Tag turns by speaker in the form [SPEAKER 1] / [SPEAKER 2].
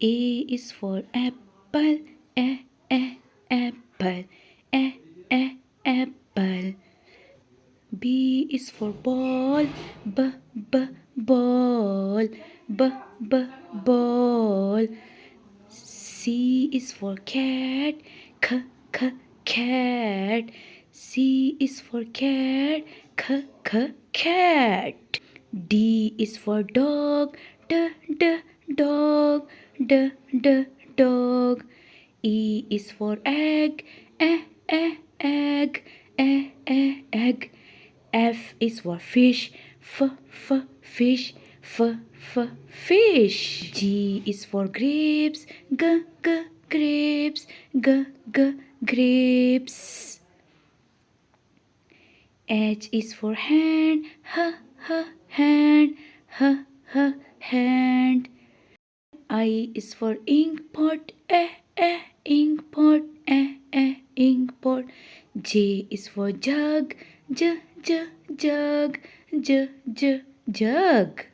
[SPEAKER 1] A is for apple, apple, apple. B is for ball, ball, ball. C is for cat, cat. C is for cat, cat. D is for dog, dog, dog. E is for egg, egg, egg. F is for fish, fish, fish. G is for grapes, grapes, grapes. H is for hand, hand, hand. I is for ink pot, ink pot, ink pot. J is for jug, jug, jug.